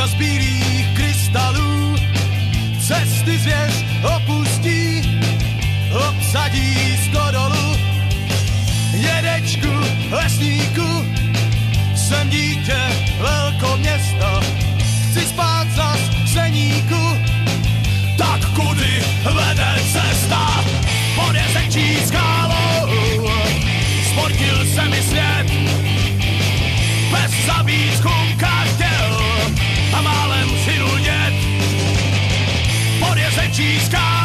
z bílých krystalů, cesty zvěř opustí, obsadí stodolu. Dědečku, lesníku, jsem dítě velkoměsta, chci spát zas v seníku. Tak kudy vede cesta? Pod jezečí skálou sportil se mi svět, bez zabít chumka chtěl a málem přinul dět. Pod jezečí skálou